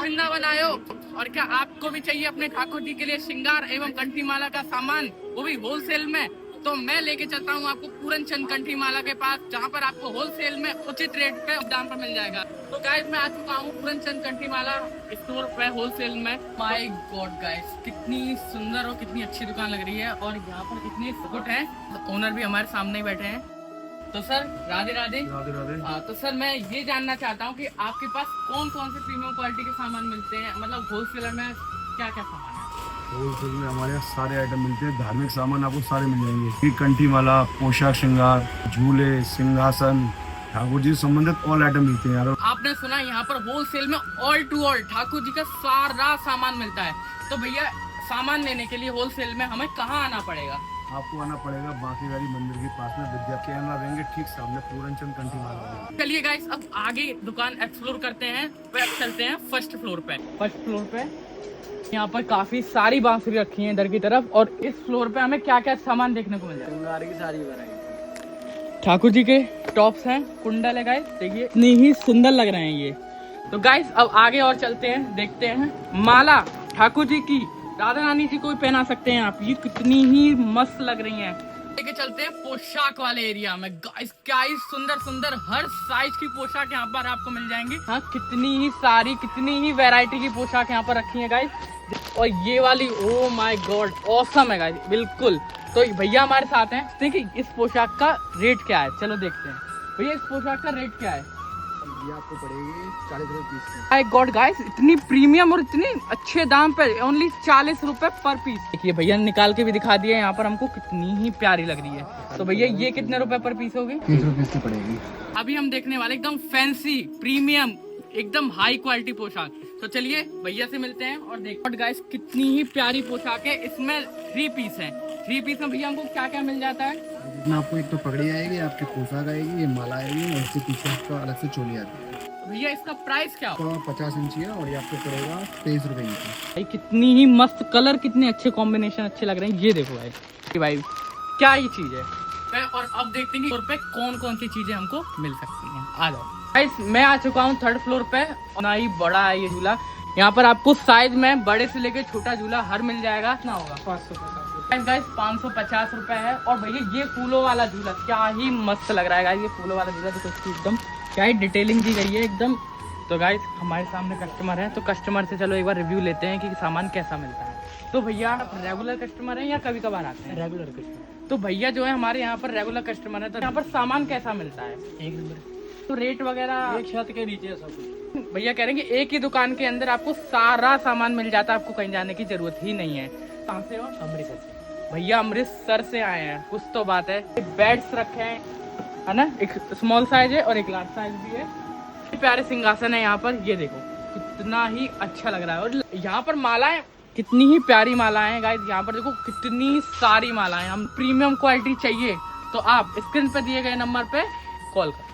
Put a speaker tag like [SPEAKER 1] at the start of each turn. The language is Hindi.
[SPEAKER 1] वृंदावन आए हो और क्या आपको भी चाहिए अपने ठाकुर जी के लिए श्रृंगार एवं कंठी माला का सामान, वो भी होलसेल में, तो मैं लेके चलता हूँ आपको पूरनचंद कंठी माला के पास, जहाँ पर आपको होलसेल में उचित रेट पे दाम पर मिल जाएगा। तो गाइस मैं आ चुका हूँ पूरनचंद कंठी माला स्टोर पे होलसेल में। माय गॉड गाइस, कितनी सुंदर और कितनी अच्छी दुकान लग रही है और यहाँ पर कितने फुट है। ओनर भी हमारे सामने ही बैठे हैं। तो सर राधे राधे।
[SPEAKER 2] राधे राधे।
[SPEAKER 1] तो सर मैं ये जानना चाहता हूँ कि आपके पास कौन कौन से प्रीमियम क्वालिटी के सामान मिलते हैं, मतलब होलसेलर में क्या क्या सामान है?
[SPEAKER 2] होलसेल में हमारे यहाँ सारे आइटम मिलते हैं। धार्मिक सामान आपको सारे मिल जाएंगे। कंठी माला, पोशाक श्रृंगार, झूले, सिंहासन, ठाकुर जी से संबंधित ऑल आइटम मिलते हैं यार।
[SPEAKER 1] आपने सुना यहाँ पर होलसेल में all to all Thakur ji का सारा सामान मिलता है। तो भैया सामान लेने के लिए होलसेल में हमें कहाँ आना पड़ेगा?
[SPEAKER 2] आपको आना पड़ेगा बांकीबारी मंदिर के पास में विद्या केंद्र रहेंगे, ठीक सामने पूरनचंद कंठी माला।
[SPEAKER 1] चलिए गाइस अब आगे दुकान एक्सप्लोर करते हैं। अब चलते हैं फर्स्ट फ्लोर पे। फर्स्ट फ्लोर पे यहाँ पर काफी सारी बांसुरी रखी है इधर की तरफ, और इस फ्लोर पे हमें क्या क्या सामान देखने को मिल जाएगा?
[SPEAKER 3] की सारी वैरायटी
[SPEAKER 1] ठाकुर जी के टॉप्स हैं, कुंडल है गाइस, देखिए इतनी ही सुंदर लग रहे हैं ये। तो गाइस अब आगे और चलते हैं, देखते हैं माला ठाकुर जी की, राधा रानी जी को भी पहना सकते हैं आप, ये कितनी ही मस्त लग रही हैं। लेके चलते हैं पोशाक वाले एरिया में। गाइस क्या ही सुंदर सुंदर हर साइज की पोशाक यहाँ पर आपको मिल जाएंगी। हाँ कितनी ही सारी, कितनी ही वैरायटी की पोशाक यहाँ पर रखी है गाइस। और ये वाली ओ माय गॉड ऑसम है गाइस, बिल्कुल। तो भैया हमारे साथ हैं, देखिए इस पोशाक का रेट क्या है, चलो देखते हैं। भैया इस पोशाक का रेट क्या है?
[SPEAKER 3] ये आपको पड़ेगी 40 रुपए पीस।
[SPEAKER 1] माय गॉड गाइस, इतनी प्रीमियम और इतने अच्छे दाम पे, ओनली 40 रुपए पर पीस। देखिए भैया निकाल के भी दिखा दिया यहाँ पर हमको, कितनी ही प्यारी लग रही है। तो भैया ये कितने रुपए पर पीस होगी?
[SPEAKER 3] 30 रुपए की पड़ेगी।
[SPEAKER 1] अभी हम देखने वाले एकदम फैंसी प्रीमियम एकदम हाई क्वालिटी पोशाक। तो चलिए भैया से मिलते हैं और देखते हैं। गाइस कितनी ही प्यारी पोशाक है, इसमें 3 पीस है। 3 पीस में भैया हमको क्या क्या मिल जाता है?
[SPEAKER 3] जितना आपको एक तो पगड़ी आएगी, आपकी पोशाक आएगी, ये माला आएगी, और इसके पीछे आपका अलग से चोली आती है।
[SPEAKER 1] भैया इसका प्राइस क्या होगा?
[SPEAKER 3] 50 इंची है और ये आपको पड़ेगा 23 रुपए इंची।
[SPEAKER 1] भाई कितनी ही मस्त कलर, कितने अच्छे कॉम्बिनेशन अच्छे लग रहे हैं। ये देखो भाई क्या ही चीज है। और अब देखते हैं कि फ्लोर पे कौन कौन सी चीजें हमको मिल सकती हैं। आ जाओ गाइस, मैं आ चुका हूँ 3rd फ्लोर पे। ना ही बड़ा है ये झूला, यहाँ पर आपको साइज में बड़े से लेके छोटा झूला हर मिल जाएगा। कितना होगा? 550 गाइस, 550 रुपए है। और भैया ये फूलों वाला झूला क्या ही मस्त लग रहा है गाइस। ये फूलों वाला झूला देखो, इसकी एकदम क्या ही डिटेलिंग दी गई है एकदम। तो गाइस हमारे सामने कस्टमर है, तो कस्टमर से चलो एक बार रिव्यू लेते हैं कि सामान कैसा मिलता है। तो भैया आप रेगुलर कस्टमर है या कभी कभार आते हैं?
[SPEAKER 3] Regular customer.
[SPEAKER 1] तो भैया जो है हमारे यहाँ पर रेगुलर कस्टमर है, तो यहाँ पर सामान कैसा मिलता है?
[SPEAKER 3] एक नंबर।
[SPEAKER 1] तो रेट वगैरह
[SPEAKER 3] एक छत के नीचे है सब कुछ।
[SPEAKER 1] भैया कह रहे हैं कि एक ही दुकान के अंदर आपको सारा सामान मिल जाता है, आपको कहीं जाने की जरूरत ही नहीं है। कहाँ से हो?
[SPEAKER 3] अमृतसर से।
[SPEAKER 1] भैया अमृतसर से आए हैं, कुछ तो बात है। बेड्स रखे हैं है ना, एक स्मॉल साइज है और एक लार्ज साइज भी है। प्यारे सिंहासन है यहाँ पर, ये देखो कितना ही अच्छा लग रहा है। और यहाँ पर मालाएं, कितनी ही प्यारी मालाएं हैं गाइस। यहाँ पर देखो कितनी सारी मालाएं। हम प्रीमियम क्वालिटी चाहिए तो आप स्क्रीन पे दिए गए नंबर पे कॉल करें।